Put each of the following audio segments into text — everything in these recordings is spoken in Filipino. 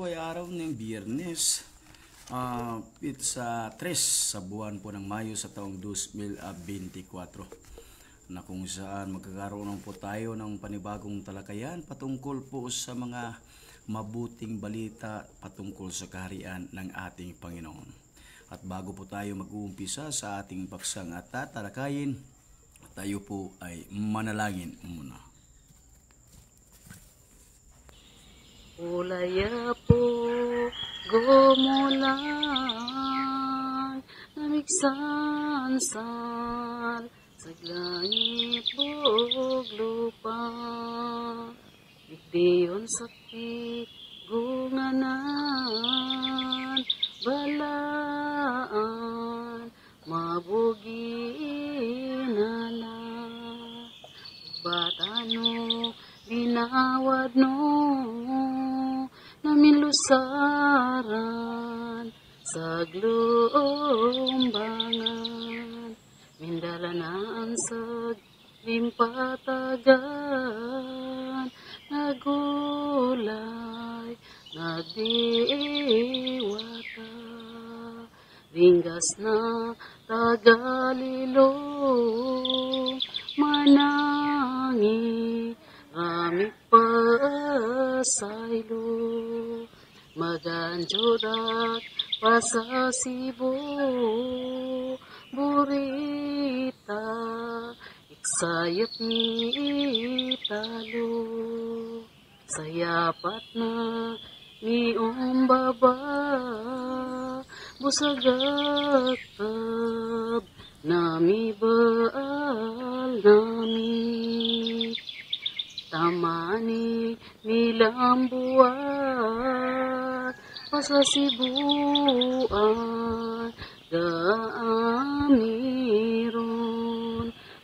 po ay araw ng Biyernes, sa 3 sa buwan po ng Mayo sa taong 2024 na kung saan magkakaroon po tayo ng panibagong talakayan patungkol po sa mga mabuting balita patungkol sa kaharian ng ating Panginoon. At bago po tayo mag-uumpisa sa ating paksang at tatalakayin, tayo po ay manalangin muna. Ulaya po gumulan namigsansal sa langit bug lupa igdiyon sakit gunganan balaan mabugi nala batano binawad no namin lusaran sa glumbangan mindalanaan sa limpatagan nagulay nagdiwata ringgas na tagalilo manangi amik pasaylo maganjodak pasasibo burita iksayat ni talo sayapat na ni umbaba busagatab nami baal nami tamani nilang buwan pasasibuan damiron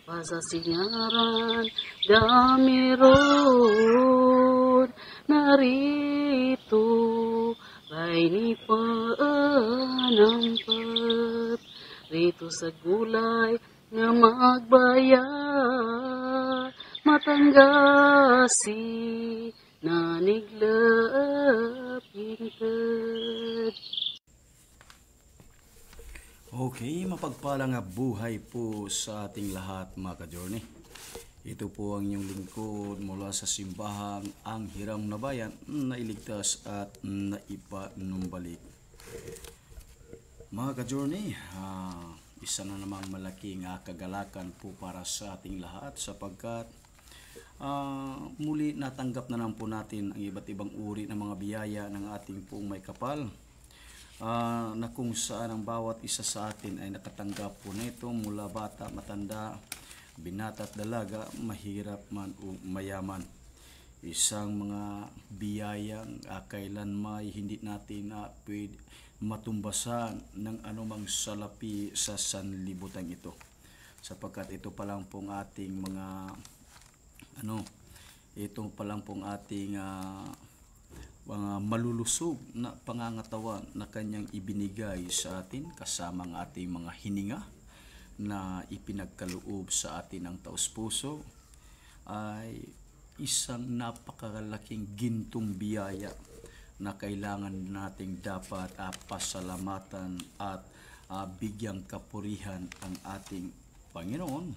pasasingaran damiron narito ay ni panampat rito sa gulay na magbayad matanggasi na niglapintad. Okay, mapagpalang buhay po sa ating lahat mga ka-journey. Ito po ang inyong lingkod mula sa simbahang ang Hiram na Bayan na iligtas at naipanumbalik. Mga ka-journey, isa na namang malaking kagalakan po para sa ating lahat sapagkat muli natanggap na lang po natin ang iba't ibang uri ng mga biyaya ng ating pong may kapal na kung saan ang bawat isa sa atin ay nakatanggap po nito mula bata, matanda, binata at dalaga, mahirap man o mayaman. Isang mga biyayang kailanman hindi natin pwede matumbasan ng anumang salapi sa sanlibutan ito. Sapagkat ito pa lang pong ating mga ito pa lang pong ating mga malulusog na pangangatawan na kanyang ibinigay sa atin kasama ang ating mga hininga na ipinagkaloob sa atin ng taos-puso ay isang napakalaking gintong biyaya na kailangan nating dapat pasalamatan at bigyang kapurihan ang ating Panginoon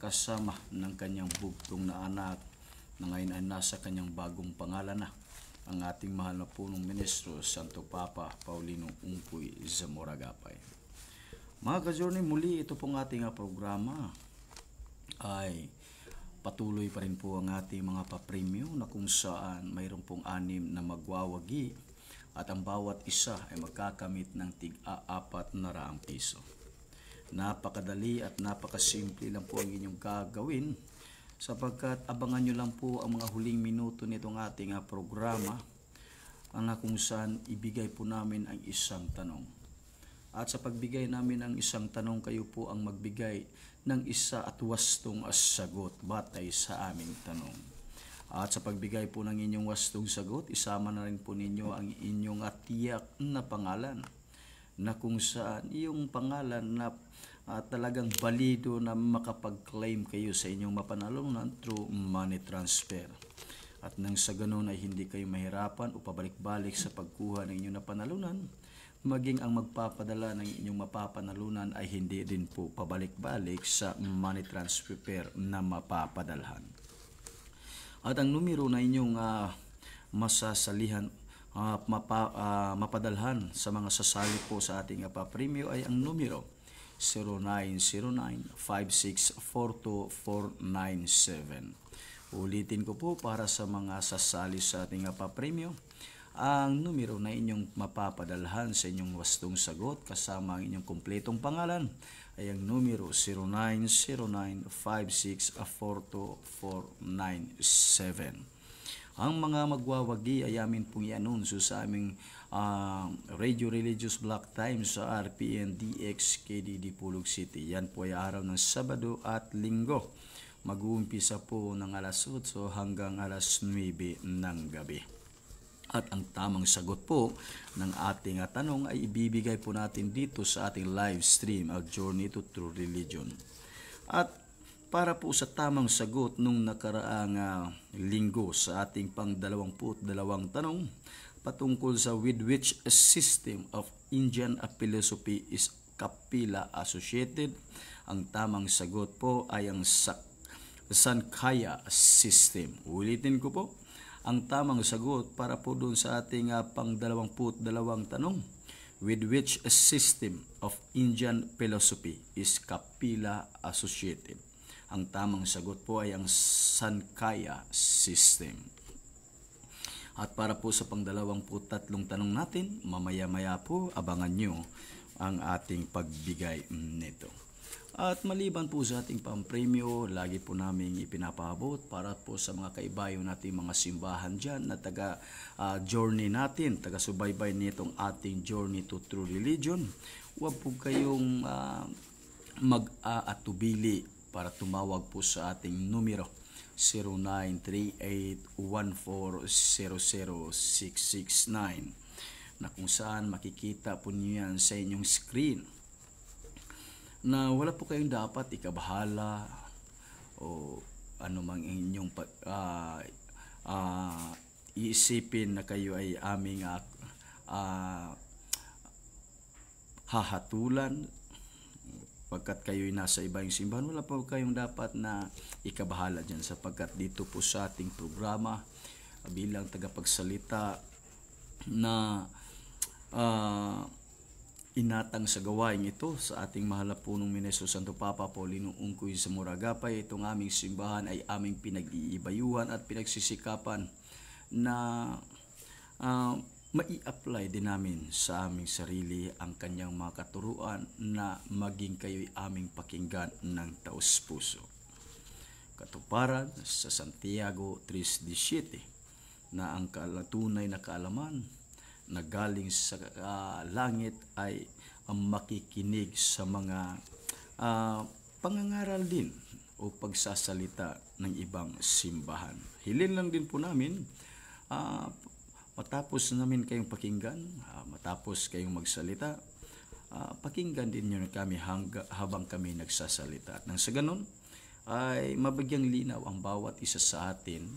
kasama ng kanyang bugtong na anak na ngayon ay nasa kanyang bagong pangalan na ang ating mahal na punong ministro Santo Papa Paulino Ungkoy Zamora Agapay. Mga ka-journey, muli ito pong ating programa ay patuloy pa rin po ang ating mga papremyo na kung saan mayroon pong 6 na magwawagi at ang bawat isa ay magkakamit ng tig-400 piso. Napakadali at napakasimple lang po ang inyong gagawin sapagkat abangan nyo lang po ang mga huling minuto nitong ating programa na kung saan ibigay po namin ang isang tanong. At sa pagbigay namin ng isang tanong, kayo po ang magbigay ng isa at wastong sagot batay sa aming tanong. At sa pagbigay po ng inyong wastong sagot, isama na rin po ninyo ang inyong tiyak na pangalan na kung saan yung pangalan na talagang balido na makapag-claim kayo sa inyong mapanalunan through money transfer. At nang sa ganun ay hindi kayo mahirapan o pabalik-balik sa pagkuha ng inyong napanalunan, maging ang magpapadala ng inyong mapapanalunan ay hindi din po pabalik-balik sa money transfer na mapapadalhan. At ang numero na inyong masasalihan mapadalhan sa mga sasali po sa ating papremyo ay ang numero 0909-5642497. Ulitin ko po para sa mga sasali sa ating papremyo. Ang numero na inyong mapapadalhan sa inyong wastong sagot kasama ang inyong kumpletong pangalan ay ang numero 0909-5642497. Ang mga magwawagi ay amin pong i-anunsyo sa aming Radio Religious Block Time sa RPN DX KDD Pulog City. Yan po ay araw ng Sabado at Linggo. Mag-uumpisa po ng alas 8 hanggang alas 9 ng gabi. At ang tamang sagot po ng ating tanong ay ibibigay po natin dito sa ating live stream, A Journey to True Religion. At para po sa tamang sagot nung nakaraang linggo sa ating pang-22 tanong patungkol sa with which system of Indian philosophy is Kapila associated, ang tamang sagot po ay ang Sankhya system. Ulitin ko po. Ang tamang sagot para po doon sa ating pang-22 tanong, with which system of Indian philosophy is Kapila associated? Ang tamang sagot po ay ang Sankhya system. At para po sa pang-23 tanong natin, mamaya-maya po abangan nyo ang ating pagbigay nito. At maliban po sa ating pampremyo, lagi po namin ipinapaabot para po sa mga kaibayo nating mga simbahan dyan na taga-journey natin, taga-subaybay nitong ating journey to true religion. Huwag po kayong mag-aatubili para tumawag po sa ating numero 0938-1400-669 na kung saan makikita po niyo yan sa inyong screen. Na wala po kayong dapat ikabahala o anumang inyong iisipin na kayo ay aming hahatulan pagkat kayo ay nasa ibang simbahan. Wala po kayong dapat na ikabahala dyan sapagkat dito po sa ating programa bilang tagapagsalita na inatang sa gawain ito sa ating mahal na punong Mineso Santo Papa Paulino Ungkoy sa Moragapay. Itong aming simbahan ay aming pinag-iibayuhan at pinagsisikapan na mai-apply din namin sa aming sarili ang kanyang mga katuruan na maging kayo'y aming pakinggan ng taos-puso. Katuparan sa Santiago 3:17 na ang tunay na kaalaman na galing sa langit ay ang makikinig sa mga pangangaral din o pagsasalita ng ibang simbahan. Hilin lang din po namin matapos namin kayong pakinggan, matapos kayong magsalita, pakinggan din nyo kami habang kami nagsasalita. At nang sa ganun ay mabigyang linaw ang bawat isa sa atin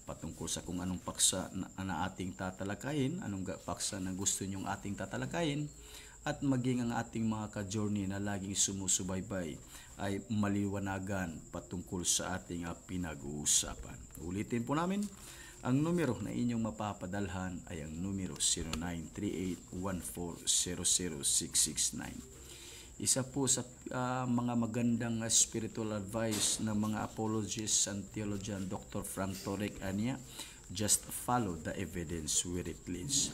patungkol sa kung anong paksa na ating tatalakayin, anong paksa na gusto nyong ating tatalakayin, at maging ang ating mga ka-journey na laging sumusubaybay ay maliwanagan patungkol sa ating pinag-uusapan. Ulitin po namin, ang numero na inyong mapapadalhan ay ang numero 0938-1400-669. Isa po sa mga magandang spiritual advice ng mga apologists and theologian Dr. Frank Turek Ania, just follow the evidence where it leads.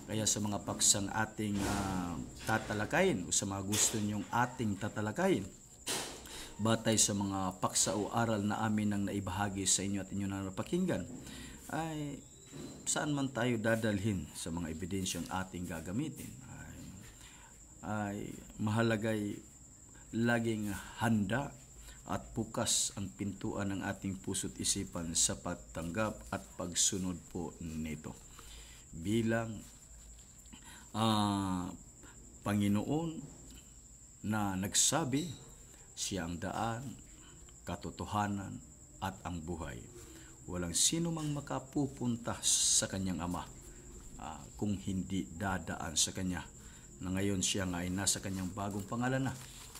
Kaya sa mga paksang ating tatalakayin o sa mga gusto nyong ating tatalakayin, batay sa mga paksa o aral na amin nang naibahagi sa inyo at inyo na napakinggan, ay saan man tayo dadalhin sa mga ebidensyang ating gagamitin, ay mahalagay laging handa at bukas ang pintuan ng ating puso't isipan sa pagtanggap at pagsunod po nito. Bilang Panginoon na nagsabi, siya ang daan, katotohanan at ang buhay. Walang sino mang makapupunta sa kanyang ama kung hindi dadaan sa kanya. Na ngayon siya nga ay nasa kanyang bagong pangalan na,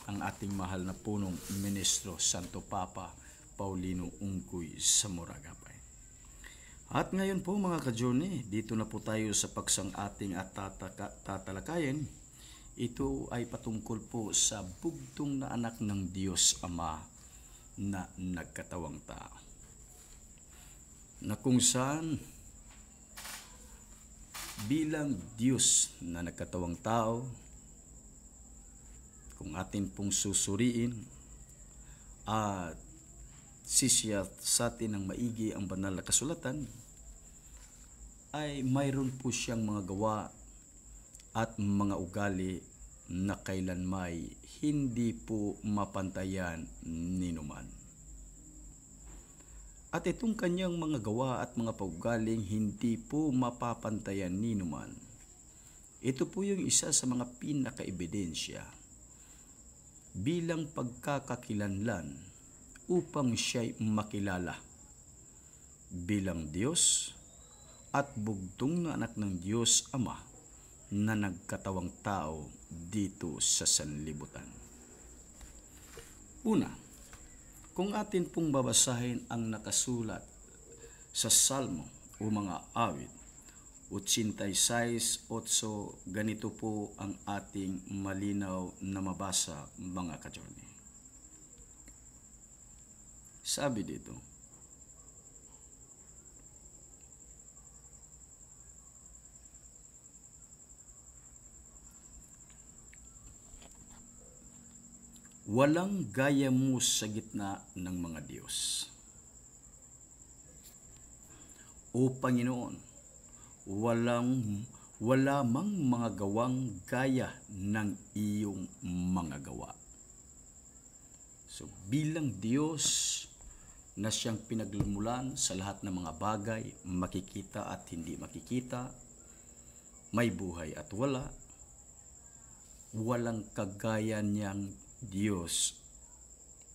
ang ating mahal na punong ministro, Santo Papa Paulino Ungkoy Samoragapay. At ngayon po mga ka-journey, dito na po tayo sa paksang ating at tatalakayin. Ito ay patungkol po sa bugtong na anak ng Diyos Ama na nagkatawang tao. Na kung saan bilang Diyos na nagkatawang tao, kung atin pong susuriin at sisya sa atin ng maigi ang banal na kasulatan, ay mayroon po siyang mga gawa at mga ugali na kailanmay hindi po mapantayan ninuman. At itong kanyang mga gawa at mga paugaling hindi po mapapantayan ninuman. Ito po yung isa sa mga pinaka-ebidensya bilang pagkakakilanlan upang siya'y makilala bilang Diyos at bugtong na anak ng Diyos Ama na nagkatawang tao dito sa sanlibutan. Una, kung atin pong babasahin ang nakasulat sa Salmo o mga awit, 86:8, ganito po ang ating malinaw na mabasa mga ka-journey. Sabi dito, walang gaya mo sa gitna ng mga Diyos. O Panginoon, wala mang mga gawang gaya ng iyong mga gawa. So bilang Diyos na siyang pinaglumulan sa lahat ng mga bagay, makikita at hindi makikita, may buhay at wala, walang kagaya niyang Diyos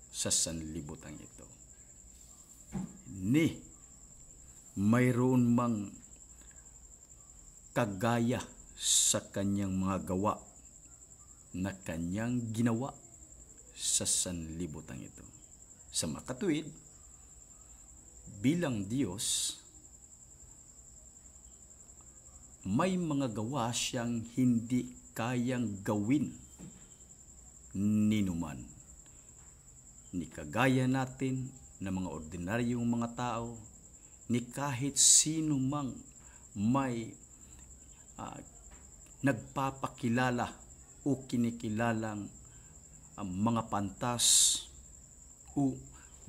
sa sanlibutan ito. Ni mayroon mang kagaya sa kanyang mga gawa na kanyang ginawa sa sanlibutan ito. Sa makatuwid, bilang Diyos, may mga gawa siyang hindi kayang gawin ninuman. Ni kagaya natin na mga ordinaryong mga tao, ni kahit sino mang may nagpapakilala o kinikilalang mga pantas o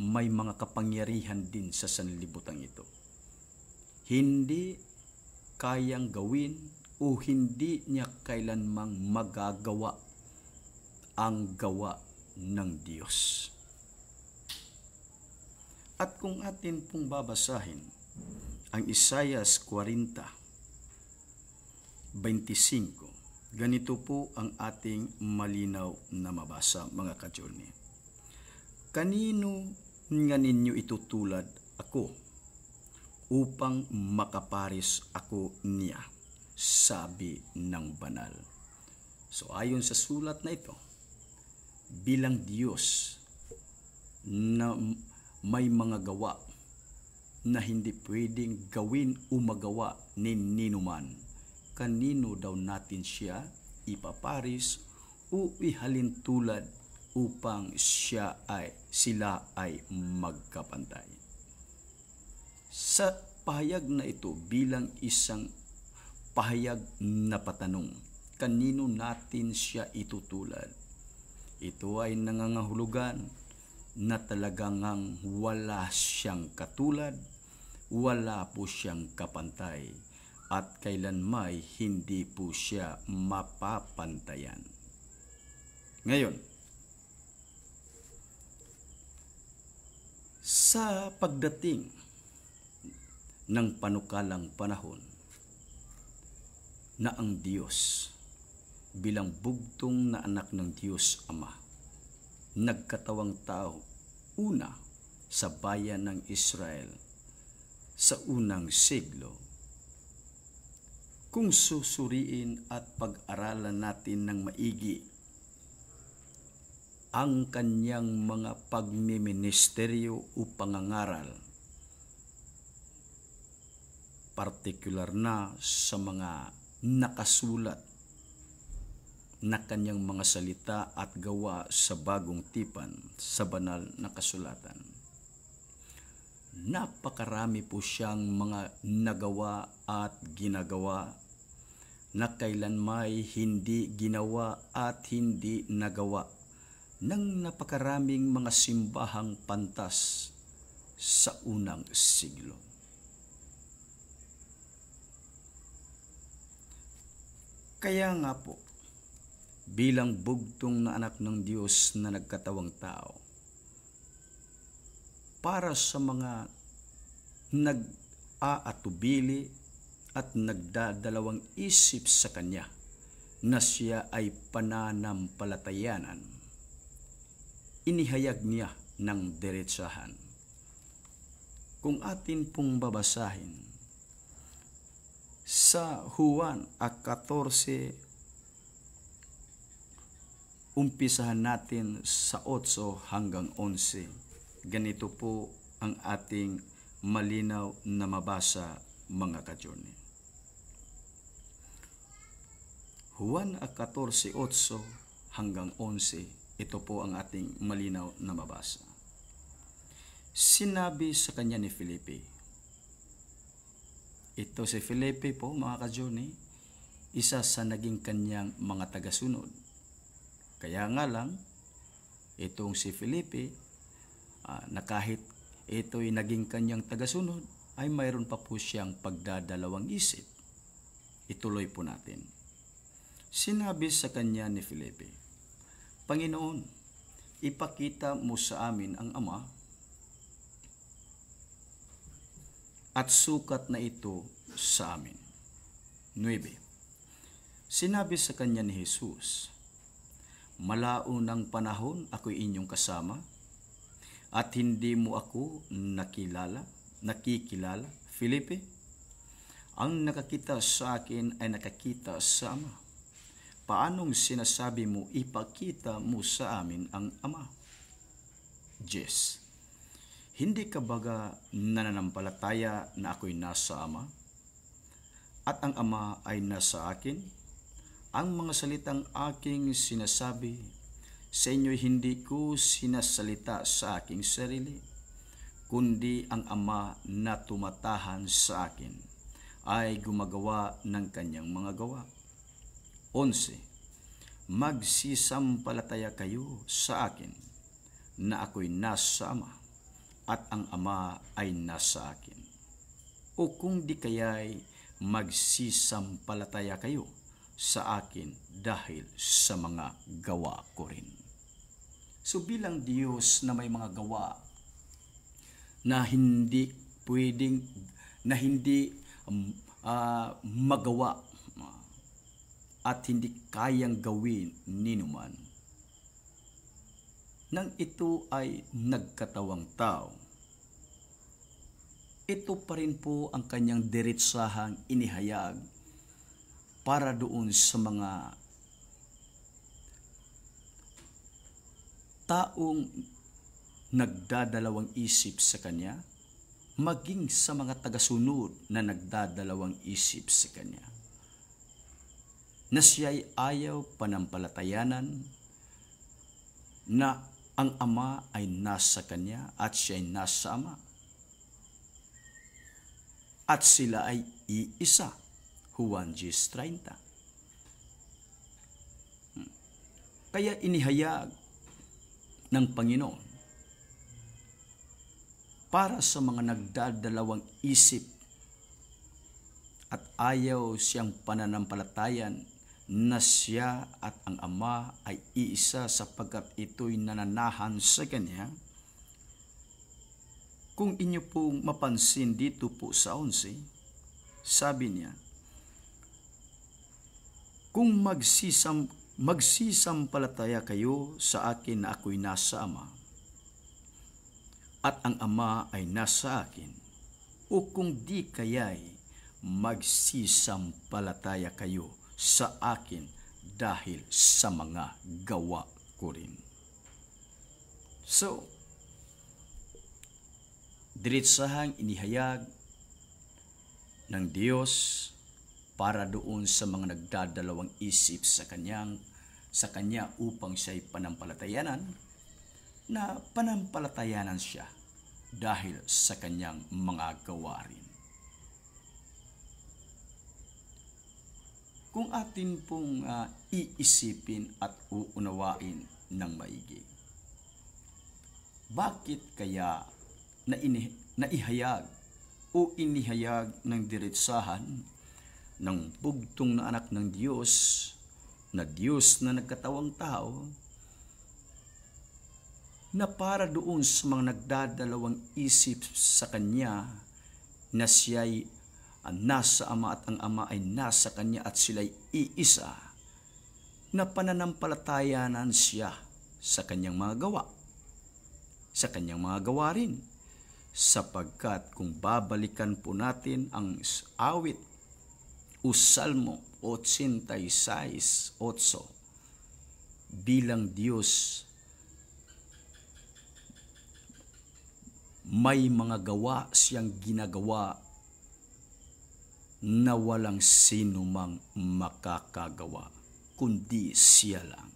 may mga kapangyarihan din sa sanlibutan ito. Hindi kayang gawin o hindi niya kailanmang magagawa ang gawa ng Diyos. At kung atin pong babasahin ang Isaias 40:25, ganito po ang ating malinaw na mabasa mga ka-journey. Kanino nga ninyo itutulad ako upang makaparis ako niya, sabi ng banal. So ayon sa sulat na ito, bilang Diyos na may mga gawa na hindi pwedeng gawin o magawa ni ninuman, kanino daw natin siya ipaparis o ihalin tulad upang sila ay magkapantay? Sa pahayag na ito bilang isang pahayag na patanong, kanino natin siya itutulad? Ito ay nangangahulugan na talagang wala siyang katulad, wala po siyang kapantay, at kailanmay hindi po siya mapapantayan. Ngayon, sa pagdating ng panukalang panahon na ang Diyos bilang bugtong na anak ng Diyos Ama, nagkatawang tao una sa bayan ng Israel sa unang siglo. Kung susuriin at pag-aralan natin ng maigi ang kanyang mga pagmiministeryo o pangangaral, partikular na sa mga nakasulat na kanyang mga salita at gawa sa bagong tipan sa banal na kasulatan. Napakarami po siyang mga nagawa at ginagawa na kailanmay hindi ginawa at hindi nagawa ng napakaraming mga simbahang pantas sa unang siglo. Kaya nga po, bilang bugtong na anak ng Diyos na nagkatawang tao, para sa mga nag-aatubili at nagdadalawang isip sa Kanya na siya ay pananampalatayanan, inihayag niya ng diretsahan. Kung atin pong babasahin sa Juan 14, umpisahan natin sa 8 hanggang 11. Ganito po ang ating malinaw na mabasa, mga ka-journey. Juan 14:8 hanggang 11, ito po ang ating malinaw na mabasa. Sinabi sa kanya ni Felipe, ito si Felipe po, mga ka-journey, isa sa naging kanyang mga tagasunod. Kaya nga lang, itong si Felipe, na kahit ito'y naging kanyang tagasunod, ay mayroon pa po siyang pagdadalawang isip. Ituloy po natin. Sinabi sa kanya ni Felipe, Panginoon, ipakita mo sa amin ang Ama, at sukat na ito sa amin. 9. Sinabi sa kanya ni Jesus, Malaunang panahon ako'y inyong kasama, at hindi mo ako nakikilala, Felipe? Ang nakakita sa akin ay nakakita sa Ama. Paanong sinasabi mo, ipakita mo sa amin ang Ama? 10. Hindi ka baga nananampalataya na ako'y nasa Ama, at ang Ama ay nasa akin? Ang mga salitang aking sinasabi sa inyo'y hindi ko sinasalita sa aking sarili, kundi ang Ama na tumatahan sa akin ay gumagawa ng kanyang mga gawa. 11. Magsisampalataya kayo sa akin na ako'y nasa Ama at ang Ama ay nasa akin. O kung di kaya'y magsisampalataya kayo sa akin dahil sa mga gawa ko rin. So bilang Diyos na may mga gawa na hindi pwedeng, na hindi magawa at hindi kayang gawin ninuman, nang ito ay nagkatawang tao, ito pa rin po ang kanyang diretsahang inihayag para doon sa mga taong nagdadalawang isip sa kanya, maging sa mga tagasunod na nagdadalawang isip sa kanya, na siya'y ayaw panampalatayanan na ang Ama ay nasa kanya at siya'y nasa Ama, at sila ay iisa. Juan 10:30. Kaya inihayag ng Panginoon para sa mga nagdadalawang isip at ayaw siyang pananampalatayan na siya at ang Ama ay iisa sapagkat ito'y nananahan sa Kanya. Kung inyo pong mapansin dito po sa 11, sabi niya, kung magsisampalataya kayo sa akin na ako'y nasa Ama, at ang Ama ay nasa akin, o kung di kaya'y magsisampalataya kayo sa akin dahil sa mga gawa ko rin. So, diretsahang inihayag ng Diyos para doon sa mga nagdadalawang isip sa Kanya upang siya'y panampalatayanan, na panampalatayanan siya dahil sa Kanyang mga gawain. Kung atin pong iisipin at uunawain ng maigi, bakit kaya naihayag o inihayag ng diretsahan ng bugtong na anak ng Diyos na nagkatawang tao, na para doon sa mga nagdadalawang isip sa Kanya na siya'y nasa Ama at ang Ama ay nasa Kanya at sila'y iisa, na pananampalatayanan siya sa Kanyang mga gawa, sa Kanyang mga gawarin. Sapagkat kung babalikan po natin ang awit o Salmo 86:8, bilang Diyos, may mga gawa siyang ginagawa na walang sino mang makakagawa, kundi siya lang.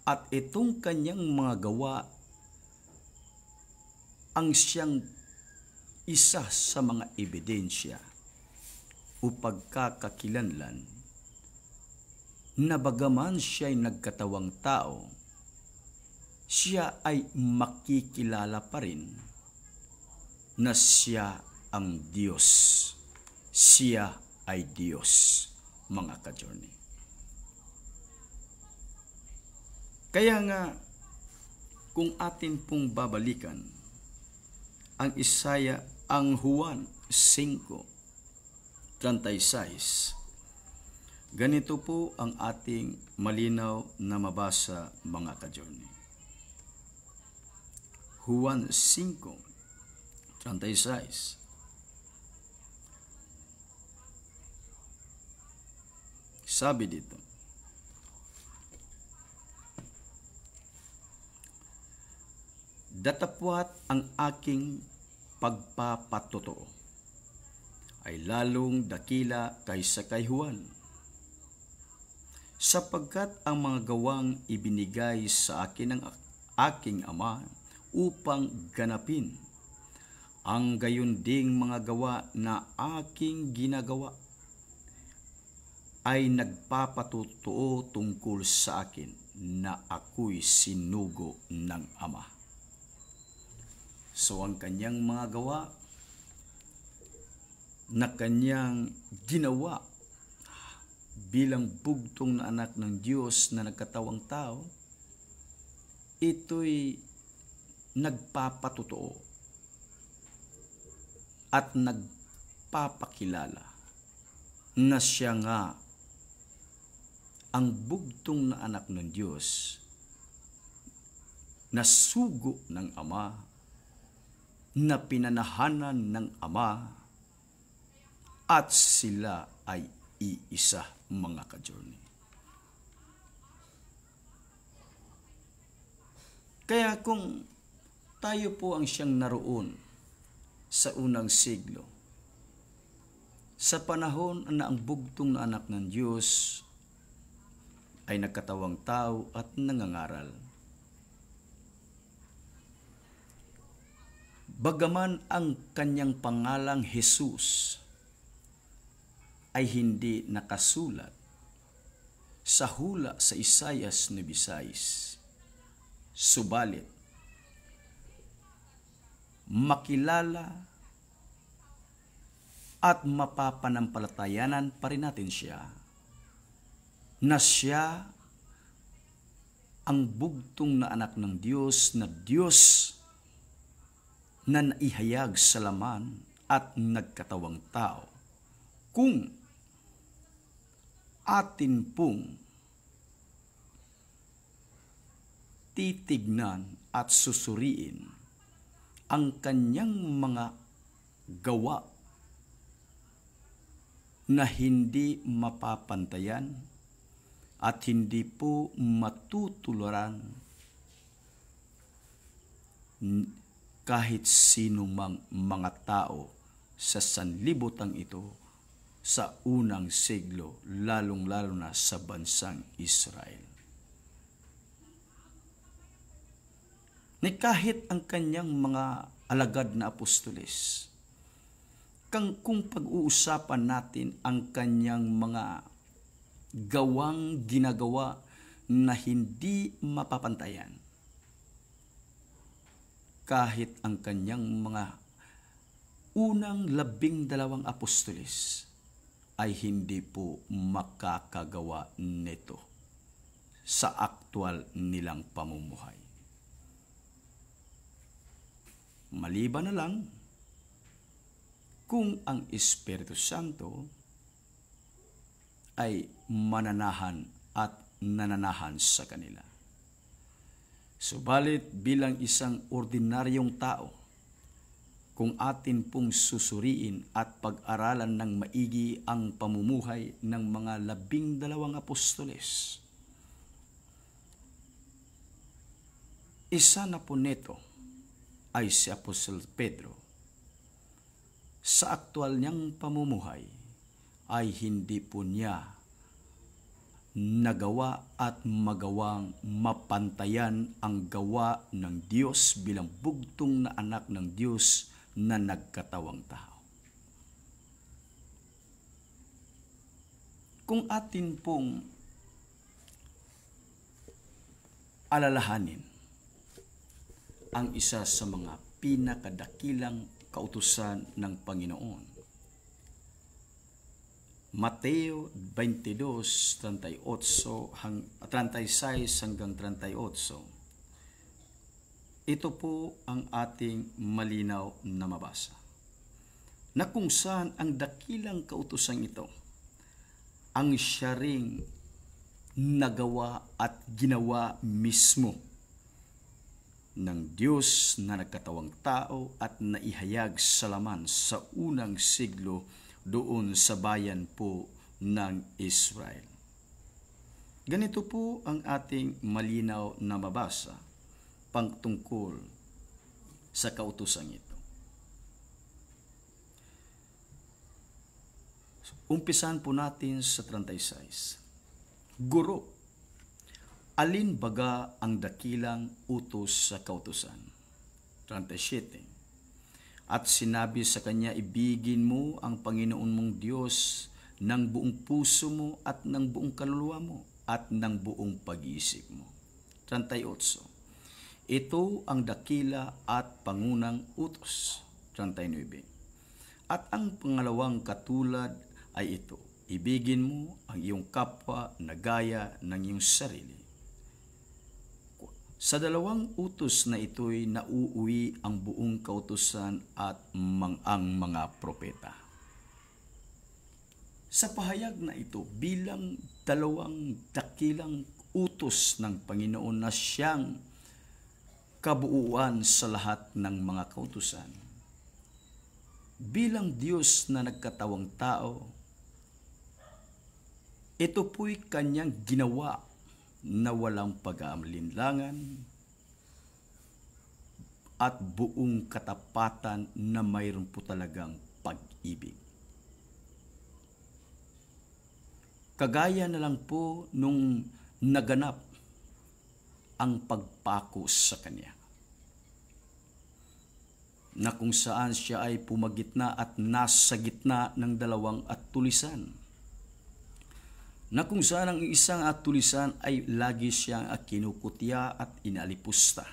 At itong kanyang mga gawa ang siyang isa sa mga ebidensya o pagkakakilanlan na bagaman siya'y nagkatawang tao, siya ay makikilala pa rin na siya ang Diyos. Siya ay Diyos, mga ka-journey. Kaya nga, kung atin pong babalikan ang Juan 5:36, ganito po ang ating malinaw na mabasa, mga ka-journey. Juan 5:36. Sabi dito, datapwat ang aking pagpapatotoo ay lalong dakila kaysa kay Juan, sapagkat ang mga gawang ibinigay sa akin ng aking Ama upang ganapin ang gayon ding mga gawa na aking ginagawa, ay nagpapatotoo tungkol sa akin na ako'y sinugo ng Ama. So ang kanyang mga gawa na kanyang ginawa bilang bugtong na anak ng Diyos na nagkatawang tao, ito'y nagpapatotoo at nagpapakilala na siya nga ang bugtong na anak ng Diyos na sugo ng Ama, na pinanahanan ng Ama, at sila ay iisa, mga ka-journey. Kaya kung tayo po ang siyang naroon sa unang siglo, sa panahon na ang bugtong na anak ng Diyos ay nagkatawang tao at nangangaral, bagaman ang kanyang pangalang Jesus ay hindi nakasulat sa hula sa Isaias 9:6, subalit makilala at mapapanampalatayanan pa rin natin siya, na siya ang bugtong na anak ng Diyos, na Diyos na naihayag sa laman at nagkatawang tao. Kung atin pong titignan at susuriin ang kanyang mga gawa na hindi mapapantayan at hindi po matutularan kahit sino mang mga tao sa sanlibutan ito sa unang siglo, lalong-lalo na sa bansang Israel. Ni kahit ang kanyang mga alagad na apostoles, kung pag-uusapan natin ang kanyang mga gawang ginagawa na hindi mapapantayan, kahit ang kanyang mga unang 12 apostoles ay hindi po makakagawa nito sa aktwal nilang pamumuhay. Maliban na lang kung ang Espiritu Santo ay mananahan at nananahan sa kanila. Subalit bilang isang ordinaryong tao, kung atin pong susuriin at pag-aralan ng maigi ang pamumuhay ng mga 12 apostoles, isa na po nito ay si Apostol Pedro. Sa aktwal niyang pamumuhay ay hindi po niya nagawa at magawang mapantayan ang gawa ng Diyos bilang bugtong na anak ng Diyos na nagkatawang tao. Kung atin pong alalahanin ang isa sa mga pinakadakilang kautusan ng Panginoon, Mateo 22:36 hanggang 38. Ito po ang ating malinaw na mabasa, na kung saan ang dakilang kautusan ito ang siya ring nagawa at ginawa mismo ng Diyos na nagkatawang tao at naihayag sa laman sa unang siglo doon sa bayan po ng Israel. Ganito po ang ating malinaw na mabasa pangtungkol sa kautusan ito. Umpisan po natin sa 36. Guro, alin baga ang dakilang utos sa kautusan? 37. At sinabi sa kanya, ibigin mo ang Panginoon mong Diyos ng buong puso mo at ng buong kaluluwa mo at ng buong pag-iisip mo. 38. Ito ang dakila at pangunang utos. 39. At ang pangalawang katulad ay ito, ibigin mo ang iyong kapwa na gaya ng iyong sarili. Sa dalawang utos na ito'y nauuwi ang buong kautusan at ang mga propeta. Sa pahayag na ito, bilang dalawang dakilang utos ng Panginoon na siyang kabuuan sa lahat ng mga kautusan, bilang Diyos na nagkatawang tao, ito po'y kanyang ginawa na walang pag-aalinlangan at buong katapatan na mayroon po talagang pag-ibig. Kagaya na lang po nung naganap ang pagpako sa kanya, na kung saan siya ay pumagitna at nasa gitna ng dalawang atulisan, na kung saan ang isang atulisan ay lagi siyang kinukutya at inalipusta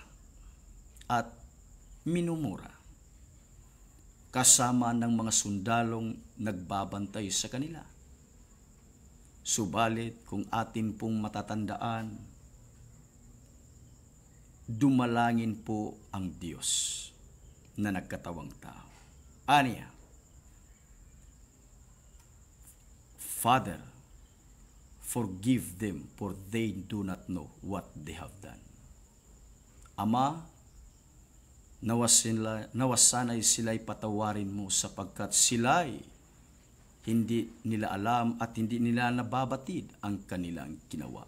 at minumura, kasama ng mga sundalong nagbabantay sa kanila. Subalit kung atin pong matatandaan, dumalangin po ang Diyos na nagkatawang tao. Aniya, Father, forgive them for they do not know what they have done. Ama, nawasanay sila'y patawarin mo sapagkat sila'y hindi nila alam at hindi nila nababatid ang kanilang ginawa.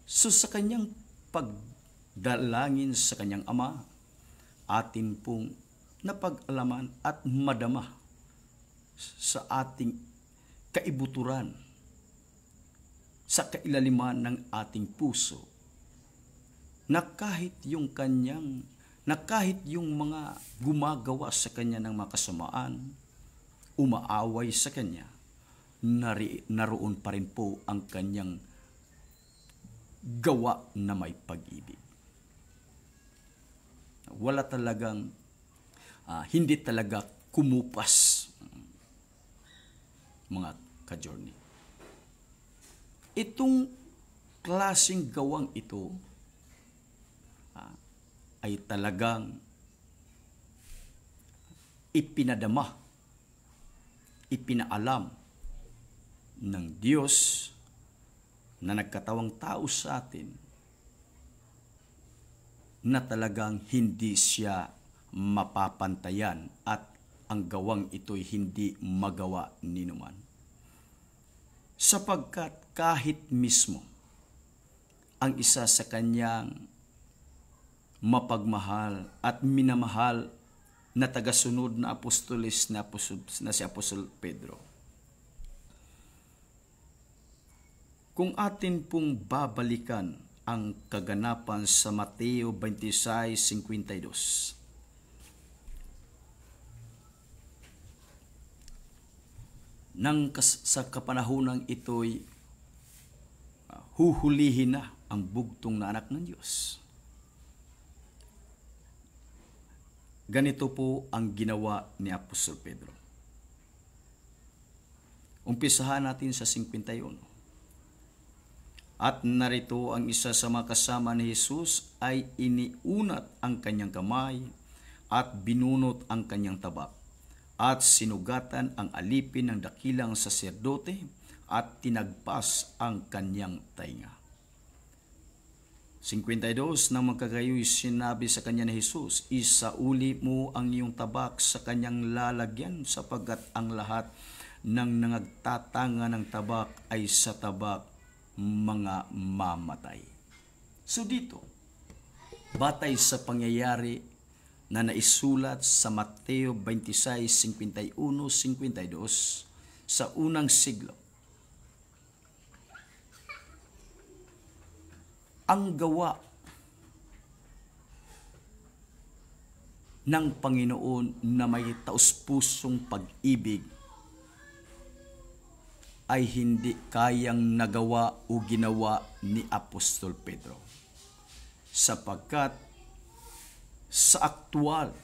So sa kanyang pagdalangin sa kanyang Ama, atin pong napag-alaman at madama sa ating kaibuturan, sa kailaliman ng ating puso, na kahit yung mga gumagawa sa kanya ng mga kasamaan, umaaway sa kanya, naroon pa rin po ang kanyang gawa na may pag-ibig. Wala talagang, hindi talaga kumupas, mga ka-journey. Itong klaseng gawang ito ay talagang ipinadama, ipinaalam ng Diyos na nagkatawang tao sa atin na talagang hindi siya mapapantayan at ang gawang ito'y hindi magawa ninuman. Sapagkat kahit mismo ang isa sa kanyang mapagmahal at minamahal na tagasunod na apostolis na si Apostol Pedro, kung atin pong babalikan ang kaganapan sa Mateo 26:52, sa kapanahonang ito'y huhulihin na ang bugtong na anak ng Diyos. Ganito po ang ginawa ni Apostol Pedro. Umpisahan natin sa 51. At narito ang isa sa mga kasama ni Jesus ay iniunat ang kanyang kamay at binunot ang kanyang tabak at sinugatan ang alipin ng dakilang saserdote at tinagpas ang kanyang tainga. 52, nang magkagayoy sinabi sa kanya ni Jesus, isauli mo ang iyong tabak sa kanyang lalagyan sapagkat ang lahat ng nangagtatanga ng tabak ay sa tabak mga mamatay. So dito, batay sa pangyayari na naisulat sa Mateo 26:51-52 sa unang siglo, ang gawa ng Panginoon na may taus-pusong pag-ibig ay hindi kayang nagawa o ginawa ni Apostol Pedro. Sapagkat sa aktual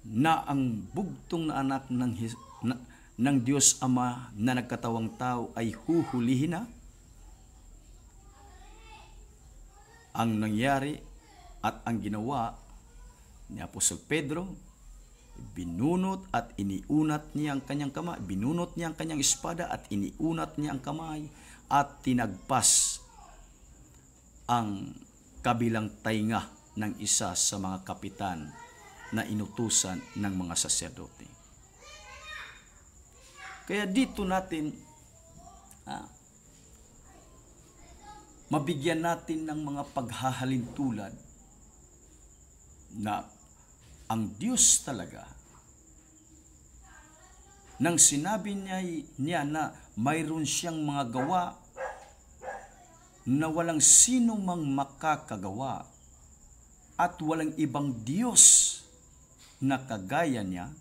na ang bugtong na anak ng Diyos Ama na nagkatawang tao ay huhulihin na, ang nangyari at ang ginawa ni Apostol Pedro, binunot at iniunat niya ang kanyang kamay, binunot niya ang kanyang espada at iniunat niya ang kamay at tinagpas ang kabilang tainga ng isa sa mga kapitan na inutusan ng mga saserdote. Kaya dito natin mabigyan natin ng mga paghahalintulad na ang Diyos talaga, nang sinabi niya na mayroon siyang mga gawa na walang sino mang makakagawa at walang ibang Diyos na kagaya niya,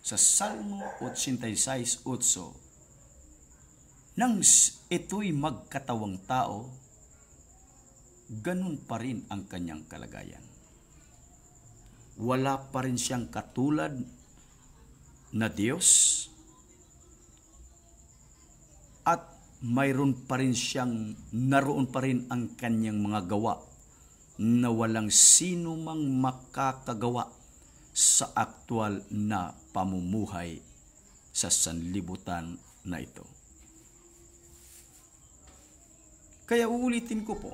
sa Salmo 86:8, nang ito'y magkatawang tao, ganun pa rin ang kanyang kalagayan. Wala pa rin siyang katulad na Diyos at mayroon pa rin siyang, naroon pa rin ang kanyang mga gawa na walang sino mang makakagawa sa aktwal na pamumuhay sa sanlibutan na ito. Kaya uulitin ko po,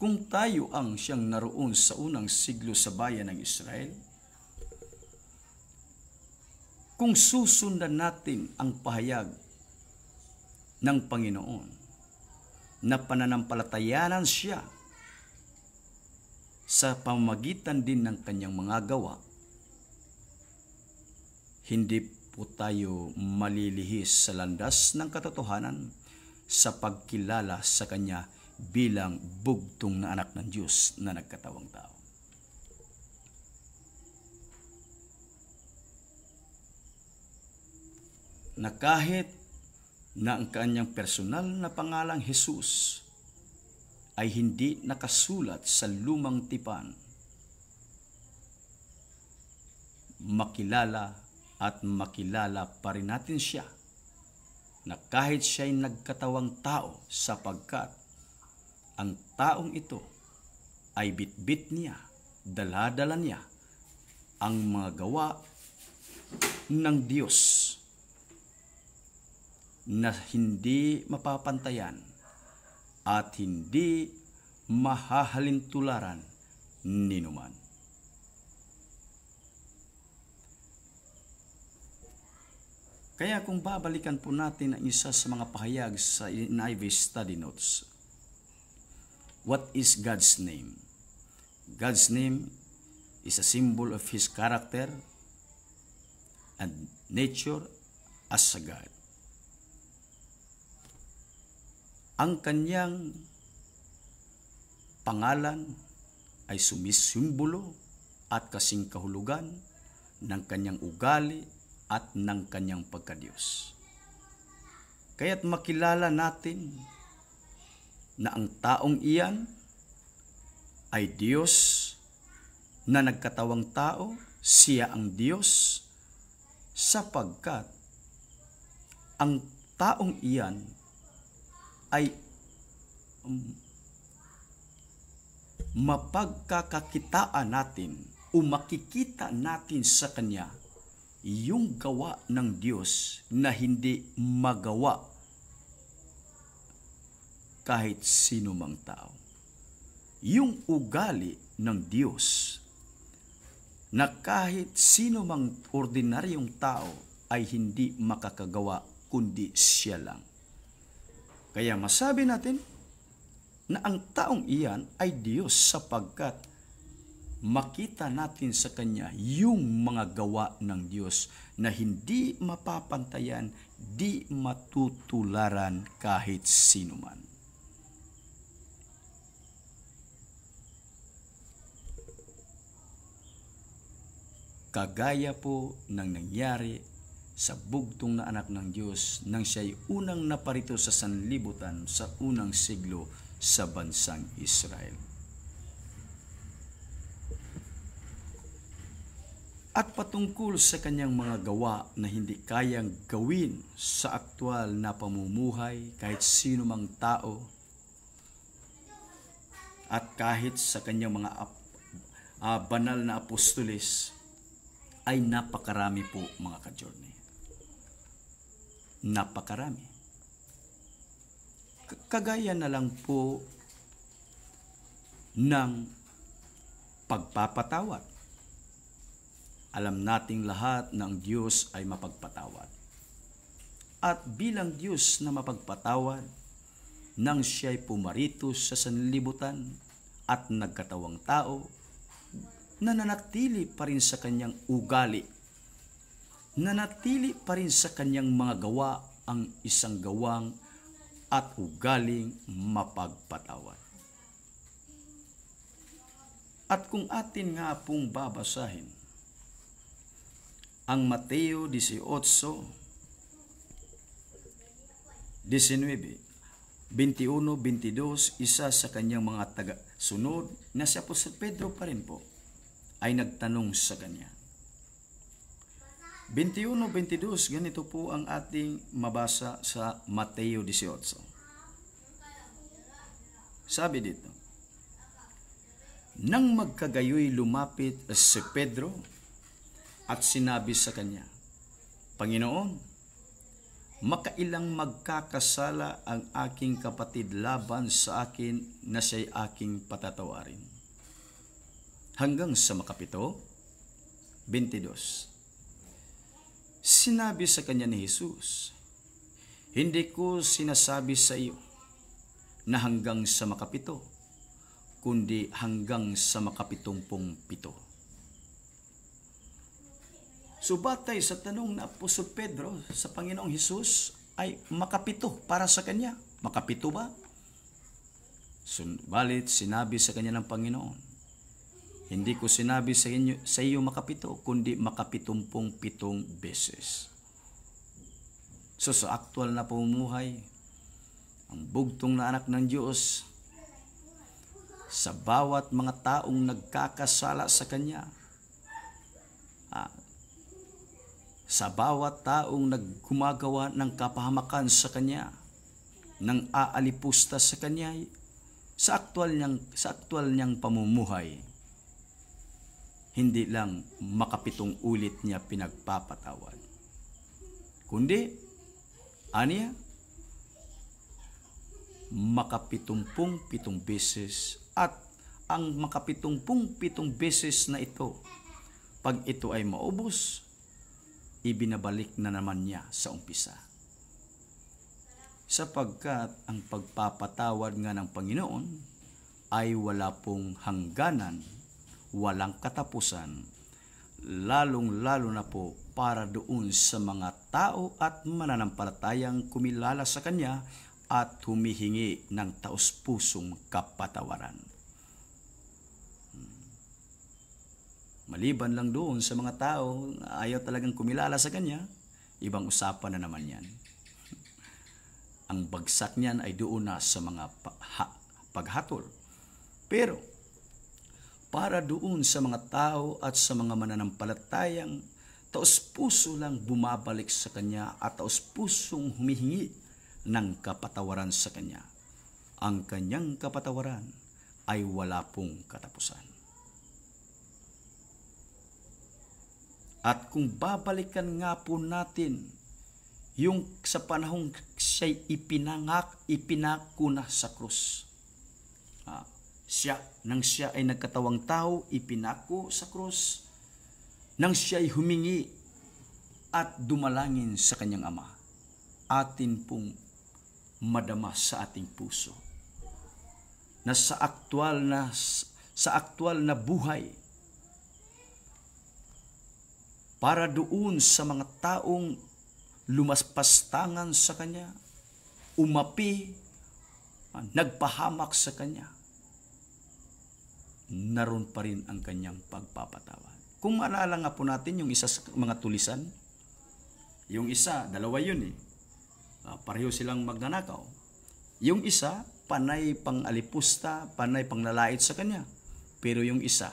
Kung tayo ang siyang naroon sa unang siglo sa bayan ng Israel, kung susundan natin ang pahayag ng Panginoon na pananampalatayanan siya sa pamamagitan din ng kanyang mga gawa, hindi po tayo malilihis sa landas ng katotohanan sa pagkilala sa kanya bilang bugtong na anak ng Diyos na nagkatawang tao. Na kahit na ang kanyang personal na pangalang Jesus ay hindi nakasulat sa lumang tipan, makilala at makilala pa rin natin siya na kahit siya'y nagkatawang tao, sapagkat ang taong ito ay bitbit niya, dala-dala niya ang mga gawa ng Diyos na hindi mapapantayan at hindi mahahalintularan ninuman. Kaya kung babalikan po natin ang isa sa mga pahayag sa NIV Study Notes, what is God's name? God's name is a symbol of His character and nature as a God. Ang kanyang pangalan ay sumisimbolo at kasing kahulugan ng kanyang ugali at ng kanyang pagkadiyos. Kaya't makilala natin na ang taong iyan ay Diyos na nagkatawang tao, siya ang Diyos, sapagkat ang taong iyan ay mapagkakakitaan natin o makikita natin sa Kanya yung gawa ng Diyos na hindi magawa kahit sino mang tao. Yung ugali ng Diyos na kahit sino mang ordinaryong tao ay hindi makakagawa kundi siya lang. Kaya masabi natin na ang taong iyan ay Diyos sapagkat makita natin sa Kanya yung mga gawa ng Diyos na hindi mapapantayan, di matutularan kahit sino man. Kagaya po ng nangyari sa bugtong na anak ng Diyos nang siya'y unang naparito sa sanlibutan sa unang siglo sa bansang Israel. At patungkol sa kanyang mga gawa na hindi kayang gawin sa aktwal na pamumuhay kahit sino mang tao at kahit sa kanyang mga banal na apostoles, ay napakarami po mga ka-journey. Napakarami. Kagaya na lang po ng pagpapatawad. Alam nating lahat ng Diyos ay mapagpatawad. At bilang Diyos na mapagpatawad, nang siya'y pumarito sa sanlibutan at nagkatawang tao, nananatili pa rin sa kanyang ugali, nanatili pa rin sa kanyang mga gawa ang isang gawang at ugaling mapagpatawad. At kung atin nga pong babasahin ang Mateo 18:19-21-22, isa sa kanyang mga taga-sunod na si Apostol Pedro pa rin po ay nagtanong sa kanya. 21-22, ganito po ang ating mabasa sa Mateo 18. Sabi dito, nang magkagayoy lumapit si Pedro at sinabi sa kanya, Panginoon, makailang magkakasala ang aking kapatid laban sa akin na siya'y aking patatawarin. Hanggang sa makapito, 22. Sinabi sa kanya ni Jesus, hindi ko sinasabi sa iyo na hanggang sa makapito, kundi hanggang sa makapitumpung-pito. So batay sa tanong na Apostol Pedro sa Panginoong Hesus ay makapito para sa kanya. Makapito ba? Balit sinabi sa kanya ng Panginoon, hindi ko sinabi sa iyo makapito, kundi makapitumpung-pitong beses. So sa aktual na pamumuhay, ang bugtong na anak ng Diyos, sa bawat mga taong nagkakasala sa Kanya, sa bawat taong nagkumagawa ng kapahamakan sa Kanya, ng aalipusta sa Kanya, sa aktual niyang pamumuhay, hindi lang makapitong ulit niya pinagpapatawad, kundi, aniya, makapitumpung-pitong beses. At ang makapitumpung-pitong beses na ito, pag ito ay maubos, ibinabalik na naman niya sa umpisa. Sapagkat ang pagpapatawad nga ng Panginoon ay wala pong hangganan, walang katapusan, lalong-lalo na po para doon sa mga tao at mananampalatayang kumilala sa Kanya at humihingi ng taos-pusong kapatawaran. Maliban lang doon sa mga tao na ayaw talagang kumilala sa Kanya, ibang usapan na naman yan. Ang bagsak niyan ay doon na sa mga paghatol. Pero, para doon sa mga tao at sa mga mananampalatayang taos-puso lang bumabalik sa Kanya at taos-pusong humihingi ng kapatawaran sa Kanya, ang Kanyang kapatawaran ay wala pong katapusan. At kung babalikan nga po natin yung sa panahong siya'y ipinako na sa krus. Nang siya ay nagkatawang tao, ipinako sa krus. Nang siya ay humingi at dumalangin sa kanyang Ama, atin pong madama sa ating puso na sa aktual na buhay, para doon sa mga taong lumaspastangan sa Kanya, umapi, nagpahamak sa Kanya, naroon pa rin ang Kanyang pagpapatawad. Kung maalala nga po natin yung isa sa mga tulisan, yung isa, dalawa yun eh. Pareho silang magnanakaw. Yung isa, panay pang alipusta, panay pang lalait sa kanya. Pero yung isa,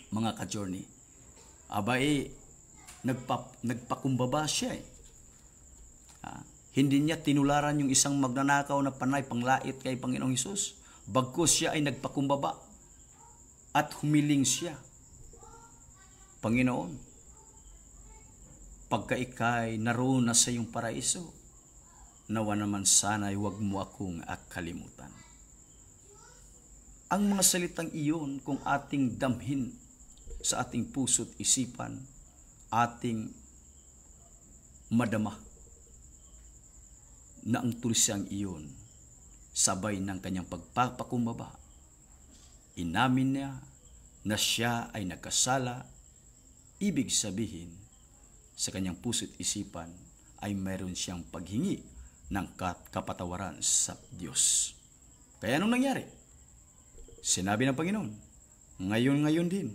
mga ka-journey, nagpakumbaba siya eh. Hindi niya tinularan yung isang magnanakaw na panay panglait kay Panginoong Hesus. Bagkus siya ay nagpakumbaba at humiling siya. Panginoon, pagka ikay naroon na sa iyong paraiso, nawa naman sana'y huwag mo akong kalimutan. Ang mga salitang iyon, kung ating damhin sa ating puso't isipan, ating madama na ang tulisang iyon, sabay ng kanyang pagpapakumbaba, inamin niya na siya ay nagkasala. Ibig sabihin, sa kanyang puso't isipan ay mayroon siyang paghingi ng kapatawaran sa Diyos. Kaya anong nangyari? Sinabi ng Panginoon, ngayon din,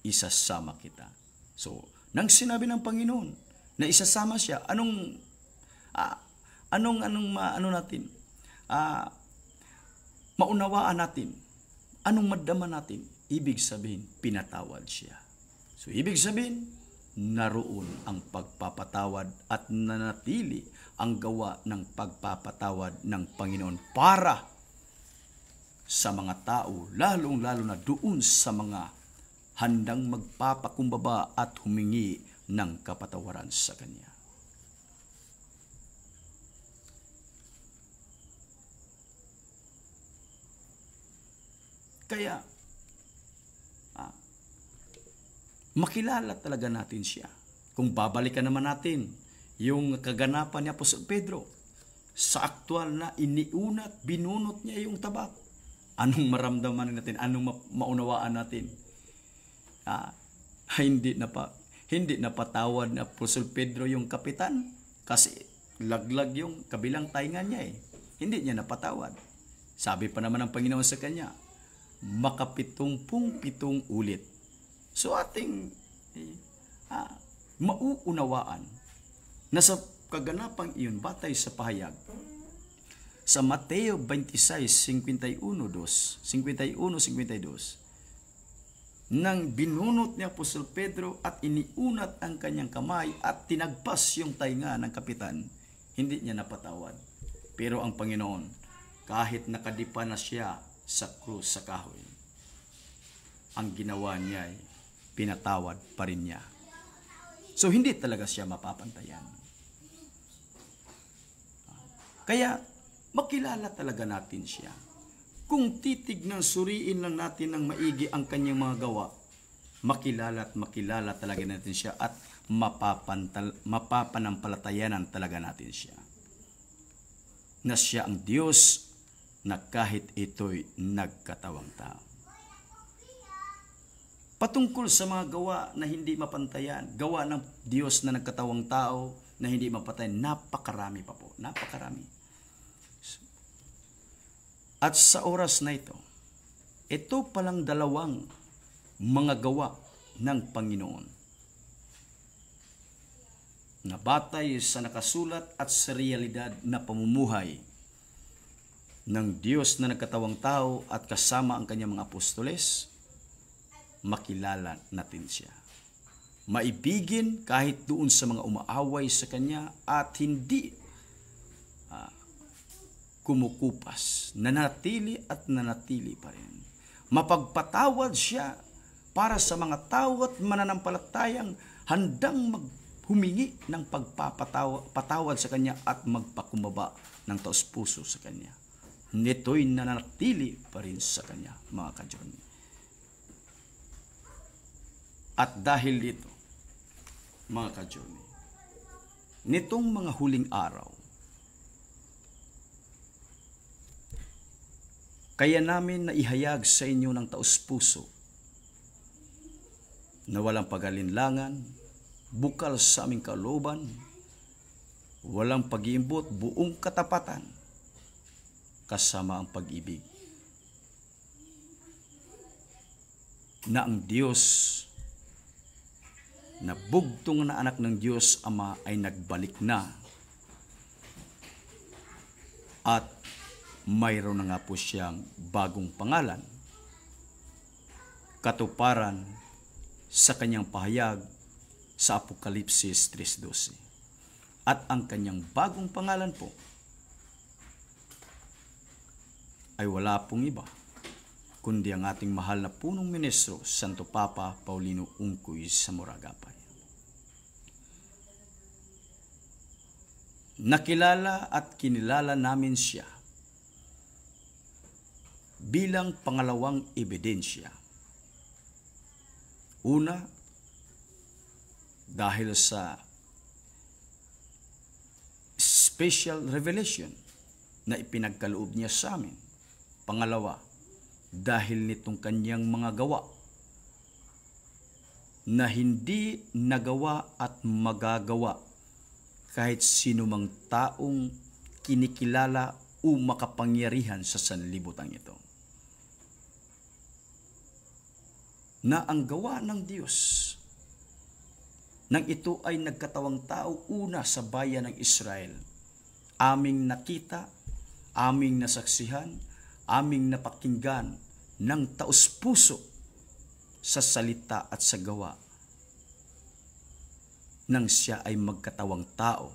isasama kita. So, nang sinabi ng Panginoon na isasama siya, anong maunawaan natin? Anong madama natin? Ibig sabihin, pinatawad siya. So, ibig sabihin, naroon ang pagpapatawad at nanatili ang gawa ng pagpapatawad ng Panginoon para sa mga tao, lalong-lalo na doon sa mga handang magpapakumbaba at humingi ng kapatawaran sa Kanya. Kaya, makilala talaga natin siya. Kung babalikan naman natin yung kaganapan ni Apostol Pedro, sa aktual na iniunat, binunot niya yung tabak. Anong maramdaman natin? Anong maunawaan natin? Hindi napatawad ni Apostol Pedro yung kapitan kasi laglag yung kabilang tainga niya eh. Hindi niya napatawad. Sabi pa naman ng Panginoon sa kanya, makapitumpung-pitong ulit. So ating mauunawaan na sa kaganapang iyon batay sa pahayag sa Mateo 26:51-52 nang binunot ni Apostol Pedro at iniunat ang kanyang kamay at tinagpas yung tainga ng kapitan, hindi niya napatawad. Pero ang Panginoon, kahit nakadipa na siya sa krus sa kahoy, ang ginawa niya ay pinatawad pa rin niya. So hindi talaga siya mapapantayan. Kaya makilala talaga natin siya. Kung titignan, suriin lang natin ng maigi ang kanyang mga gawa, makilala at makilala talaga natin siya at mapapanampalatayanan talaga natin siya. Na siya ang Diyos na kahit ito'y nagkatawang tao. Patungkol sa mga gawa na hindi mapantayan, gawa ng Diyos na nagkatawang tao na hindi mapantayan, napakarami pa po, napakarami. At sa oras na ito palang dalawang mga gawa ng Panginoon na batay sa nakasulat at sa realidad na pamumuhay ng Diyos na nagkatawang tao at kasama ang kanyang mga apostoles, makilala natin siya. Maibigin kahit doon sa mga umaaway sa kanya at hindi kumukupas, nanatili at nanatili pa rin. Mapagpatawad siya para sa mga tao at mananampalatayang handang humingi ng pagpapatawad sa kanya at magpakumbaba ng taos-puso sa kanya. Nito'y nanatili pa rin sa kanya, mga ka-Johnny. At dahil dito, mga ka-Johnny, nitong mga huling araw, kaya namin naihayag sa inyo ng taos-puso na walang pag-alinlangan, bukal sa aming kalooban, walang pag-iimbot, buong katapatan, kasama ang pag-ibig. Na ang Diyos, na bugtong na anak ng Diyos Ama ay nagbalik na at mayroon na nga po siyang bagong pangalan, katuparan sa kanyang pahayag sa Apokalipsis 3:12. At ang kanyang bagong pangalan po ay wala pong iba kundi ang ating mahal na punong ministro, Santo Papa Paulino Ungkoy Zamora-Agapay. Nakilala at kinilala namin siya bilang pangalawang ebidensya. Una, dahil sa special revelation na ipinagkaloob niya sa amin. Pangalawa, dahil nitong kanyang mga gawa na hindi nagawa at magagawa kahit sino mang taong kinikilala o makapangyarihan sa sanlibutan ito. Na ang gawa ng Diyos nang ito ay nagkatawang tao una sa bayan ng Israel, aming nakita, aming nasaksihan, aming napakinggan ng taos-puso sa salita at sa gawa nang siya ay magkatawang tao.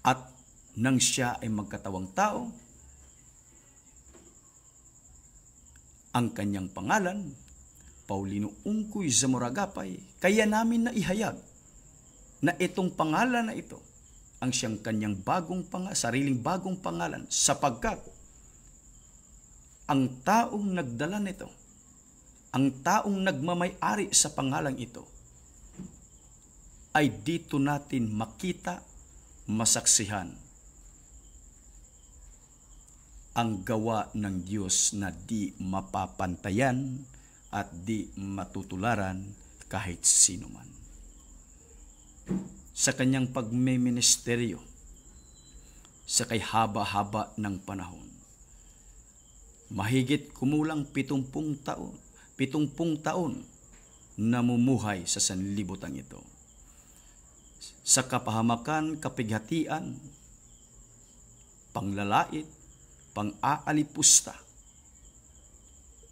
At nang siya ay magkatawang tao, ang kanyang pangalan, Paulino Ungkoy Zamora-Agapay, kaya namin na ihayag na itong pangalan na ito ang siyang kanyang sariling bagong pangalan, sapagkat ang taong nagdala nito, ang taong nagmamay-ari sa pangalang ito, ay dito natin makita, masaksihan ang gawa ng Diyos na di mapapantayan at di matutularan kahit sino man. Sa kanyang pagmeministeryo, sa kay haba-haba ng panahon, mahigit kumulang 70 taon namumuhay sa sanlibutan ito. Sa kapahamakan, kapighatian, panglalait, pang-aalipusta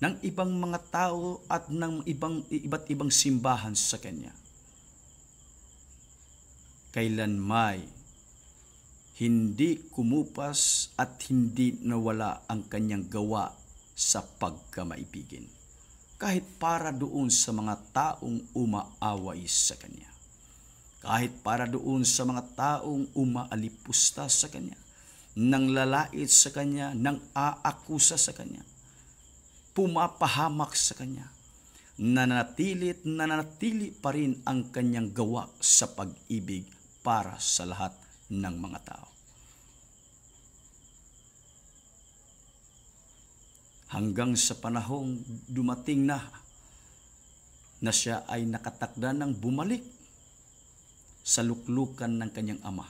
ng ibang mga tao at ng iba't ibang simbahan sa Kanya, kailanmay hindi kumupas at hindi nawala ang Kanyang gawa sa pagkamaibigin, kahit para doon sa mga taong umaaway sa Kanya, kahit para doon sa mga taong umaalipusta sa Kanya, nang lalait sa Kanya, nang aakusa sa Kanya, pumapahamak sa Kanya, nananatili pa rin ang Kanyang gawa sa pag-ibig para sa lahat ng mga tao. Hanggang sa panahong dumating na siya ay nakatakda ng bumalik sa luklukan ng Kanyang Ama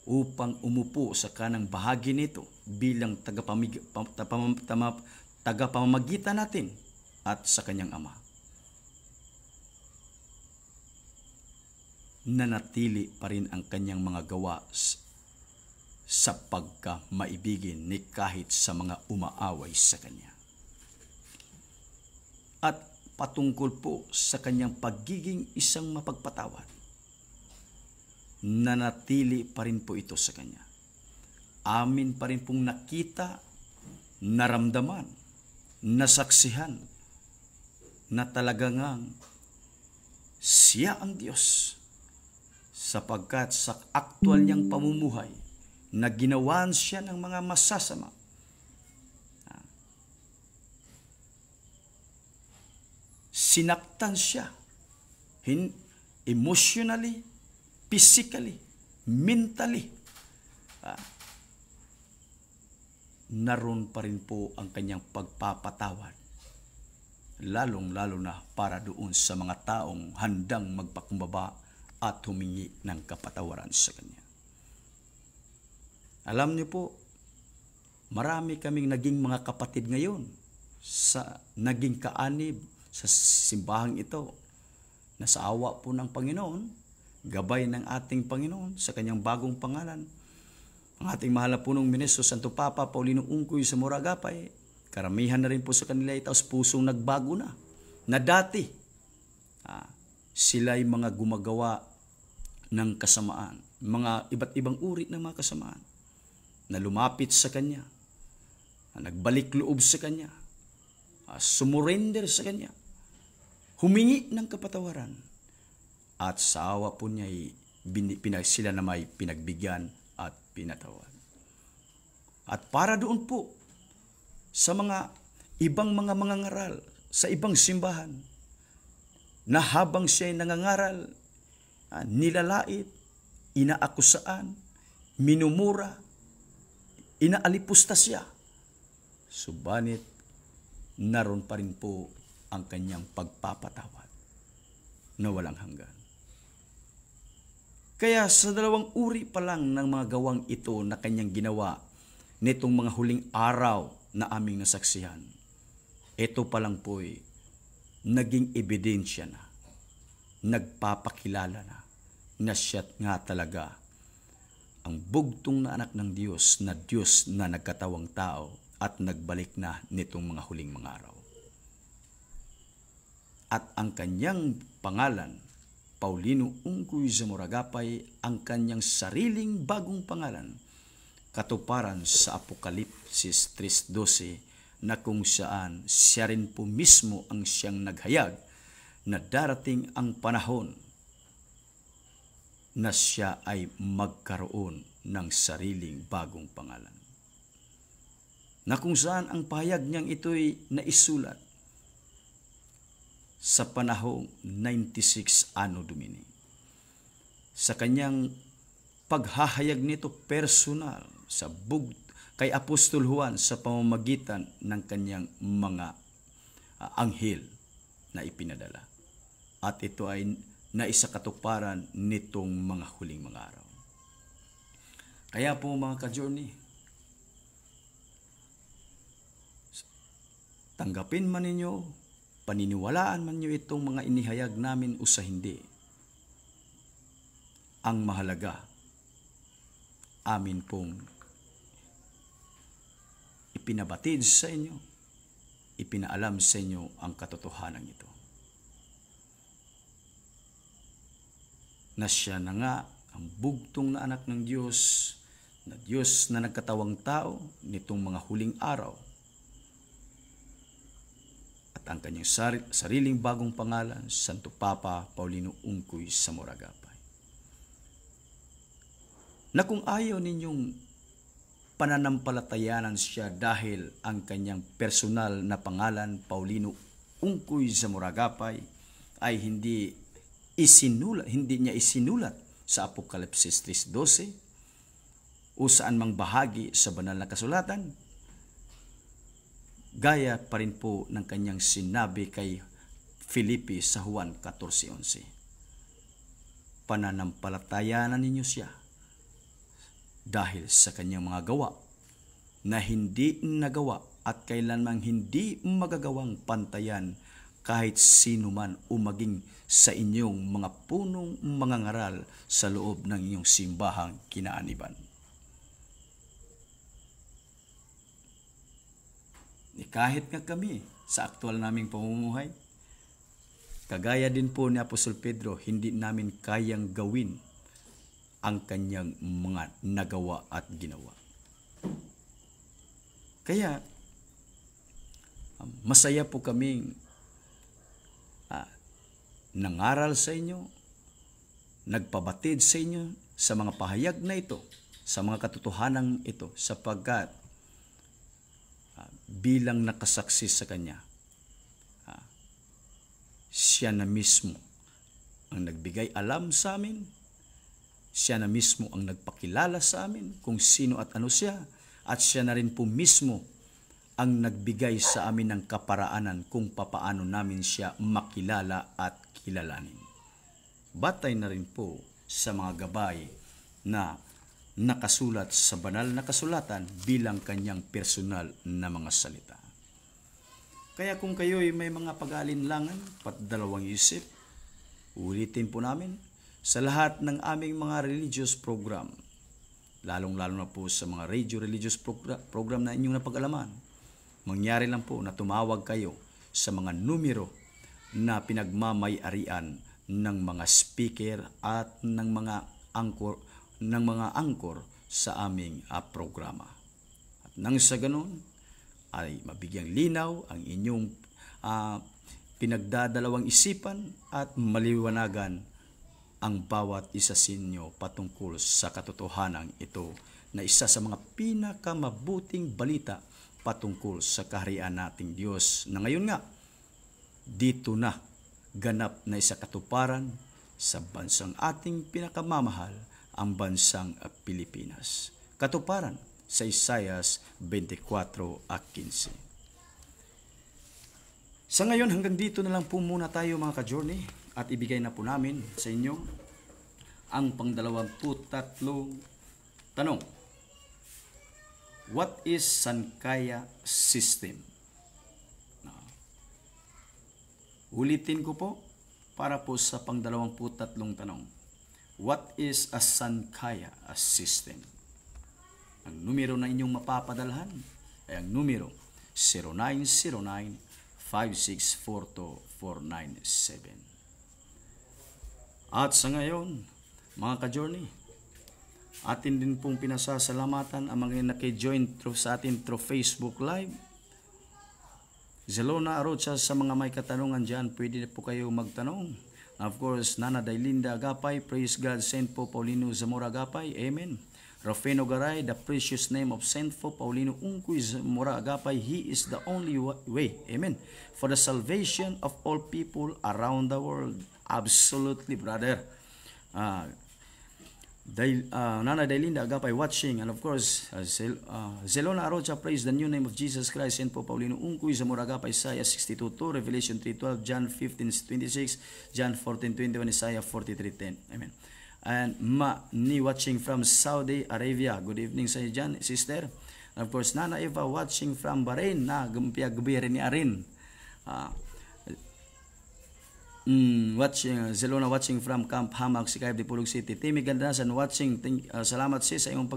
upang umupo sa kanang bahagi nito bilang tagapamamagitan natin at sa Kanyang Ama. Nanatili pa rin ang Kanyang mga gawa sa pagkamaibigin ni kahit sa mga umaaway sa Kanya. At patungkol po sa Kanyang pagiging isang mapagpatawad, nanatili pa rin po ito sa Kanya. Amin pa rin pong nakita, naramdaman, nasaksihan na talagang siya ang Diyos, sapagkat sa aktual niyang pamumuhay na ginawan siya ng mga masasama, sinaktan siya emotionally, physically, mentally, naroon pa rin po ang Kanyang pagpapatawad, lalong-lalo na para doon sa mga taong handang magpakumbaba at humingi ng kapatawaran sa Kanya. Alam niyo po, marami kaming naging mga kapatid ngayon sa naging kaanib sa simbahang ito, na sa awa po ng Panginoon, gabay ng ating Panginoon sa Kanyang bagong pangalan, ang ating mahal na punong ministro Santo Papa Paulino Ungkoy sa Moragapay, karamihan na rin po sa kanila ay taos pusong nagbago na dati sila'y mga gumagawa ng kasamaan, mga iba't ibang uri ng mga kasamaan, na lumapit sa Kanya, na nagbalik loob sa Kanya, sumurrender sa Kanya, humingi ng kapatawaran, at sa awa po niya sila na may pinagbigyan at pinatawad. At para doon po sa mga ibang mga mangangaral sa ibang simbahan, na habang siya'y nangangaral, nilalait, inaakusaan, minumura, inaalipusta siya, subalit naroon pa rin po ang Kanyang pagpapatawad na walang hanggan. Kaya sa dalawang uri pa lang ng mga gawang ito na Kanyang ginawa nitong mga huling araw na aming nasaksihan, ito pa lang po'y naging ebidensya na, nagpapakilala na siya nga talaga ang bugtong na anak ng Diyos na nagkatawang tao at nagbalik na nitong mga huling mga araw. At ang Kanyang pangalan, Paulino Ungkoy sa Moragapay, ang Kanyang sariling bagong pangalan, katuparan sa Apokalipsis 3:12, na kung saan siya rin po mismo ang siyang naghayag na darating ang panahon na siya ay magkaroon ng sariling bagong pangalan. Na kung saan ang pahayag niyang ito'y naisulat sa panahong 96 Anno Domini. Sa kanyang paghahayag nito personal kay Apostol Juan sa pamamagitan ng kanyang mga anghel na ipinadala. At ito ay naisakatuparan nitong mga huling mga araw. Kaya po mga ka-journey, tanggapin man ninyo, paniniwalaan man ninyo itong mga inihayag namin o sa hindi. Ang mahalaga, amin pong ipinabatid sa inyo, ipinaalam sa inyo ang katotohanan ito. Na siya na nga ang bugtong na anak ng Diyos, na Diyos na nagkatawang tao nitong mga huling araw. At ang kanyang sariling bagong pangalan, Santo Papa Paulino Ungkoy Zamora-Agapay. Na kung ayaw ninyong pananampalatayanan siya dahil ang kanyang personal na pangalan, Paulino Ungkoy Zamora-Agapay, ay hindi niya isinulat sa Apokalipsis 3:12 o saan mang bahagi sa banal na kasulatan, gaya pa rin po ng kanyang sinabi kay Filipi sa Juan 14:11. Pananampalatayanan ninyo siya dahil sa kanyang mga gawa na hindi nagawa at kailanmang hindi magagawang pantayan kahit sino man o maging sa inyong mga punong mga ngaral sa loob ng inyong simbahang kinaaniban. Kahit nga kami sa aktual naming pamumuhay, kagaya din po ni Apostol Pedro, hindi namin kayang gawin ang kanyang mga nagawa at ginawa. Kaya, masaya po kaming nangaral sa inyo, nagpabatid sa inyo sa mga pahayag na ito, sa mga katotohanan ito, sapagkat bilang nakasaksi sa kanya, siya na mismo ang nagbigay alam sa amin, siya na mismo ang nagpakilala sa amin kung sino at ano siya, at siya na rin po mismo ang nagbigay sa amin ng kaparaanan kung papaano namin siya makilala at kilalanin. Batay na rin po sa mga gabay na nakasulat sa banal na kasulatan bilang kanyang personal na mga salita. Kaya kung kayo'y may mga pag-aalinlangan, patdalawang isip, ulitin po namin sa lahat ng aming mga religious program, lalong-lalo na po sa mga radio religious program na inyong napag-alaman, mangyari lang po na tumawag kayo sa mga numero na pinagmamay-arian ng mga speaker at ng mga angkor sa aming programa. At nang sa ganun ay mabigyang linaw ang inyong pinagdadalawang isipan at maliwanagan ang bawat isa sa inyo patungkol sa katotohanan ito na isa sa mga pinakamabuting balita patungkol sa kaharian nating Diyos na ngayon nga dito na ganap na isakatuparan sa bansang ating pinakamamahal, ang bansang Pilipinas. Katuparan sa Isaias 24:15. Sa ngayon hanggang dito na lang po muna tayo mga ka-journey at ibigay na po namin sa inyo ang pang-23 tanong. What is Sankaya system? Ulitin ko po para po sa pang-23 tanong. What is a Sankaya system? Ang numero na inyong mapapadalhan ay ang numero 0909-5642-497. At sa ngayon, mga ka-journey, atin din pong pinasasalamatan ang mga naki-join sa atin through Facebook Live. Zelona Arocha, sa mga may katanungan dyan, pwede po kayo magtanong. Of course, Nana Dailinda Agapay, praise God, Saint Pope Paulino Zamora Agapay, amen. Rufino Garay, the precious name of Saint Pope Paulino Ungkuy Zamora Agapay, he is the only way, amen, for the salvation of all people around the world. Absolutely, brother. Nana Dailinda Agapay watching, and of course Zelona Arocha, praise the new name of Jesus Christ, Saint Pope Paulino Ungkuy Zamora Agapay, Isaiah 62:2, Revelation 3:12, John 15:26, John 14:21, Isaiah 43:10. Amen. And ni watching from Saudi Arabia, good evening sa iyo dyan, sister. And of course Nana Eva watching from Bahrain, na gumpia gabi rin ni Arin. Watching Zelona watching from Camp Hamag, Sikayab, Dipolog City. Timmy Gandanasan watching. Salamat sis sa iyong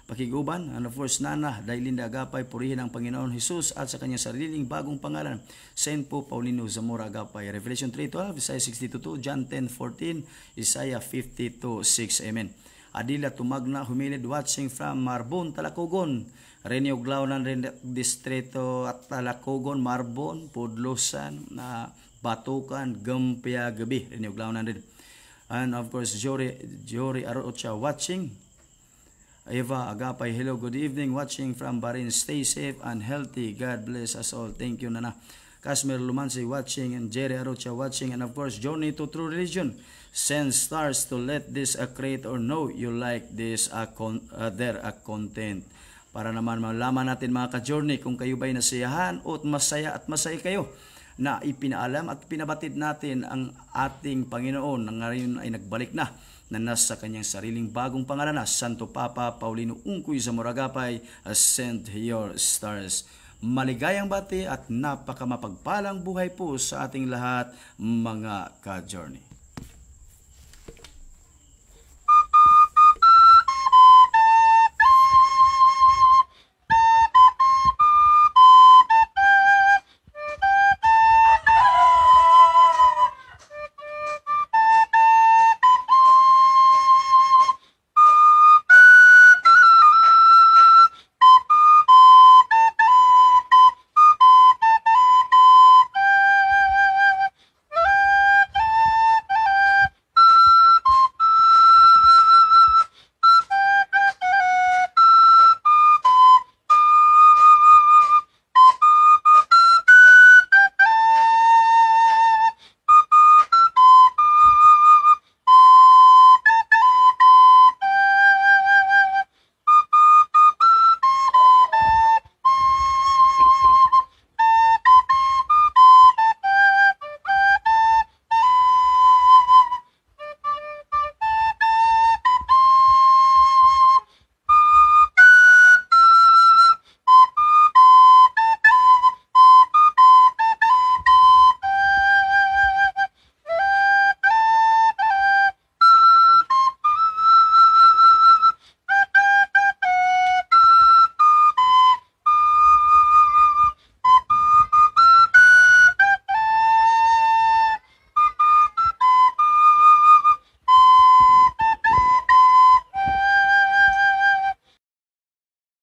pakiguban. And of course Nana Dailinda Agapay, purihin ang Panginoon Jesus at sa kanyang sariling bagong pangalan, Saint Pope Paulino Zamora Agapay. Revelation 3:12, Isaiah 62:2, John 10:14, Isaiah 52:6. Amen. Adila Tumagna humilid watching from Marbon, Talacogon. Renio Glaunan Distrito at Talacogon, Marbon, Pudlosan, Batukan, Gampia Gabi, Renio Glaunan rin. And of course, Jory Arocha watching. Eva Agapay, hello, good evening, watching from Bahrain. Stay safe and healthy. God bless us all. Thank you, Nana. Kashmir Lumansi watching, and Jerry Arocha watching, and of course, Journey to True Religion. Send stars to let this creator know you like this their content. Para naman malaman natin mga ka-journey kung kayo ba'y nasiyahan o masaya kayo na ipinaalam at pinabatid natin ang ating Panginoon na ngayon ay nagbalik na nasa kanyang sariling bagong pangalan na Santo Papa Paulino Ungkuy Zamora Agapay, send your stars. Maligayang bati at napakamapagpalang buhay po sa ating lahat mga ka-journey.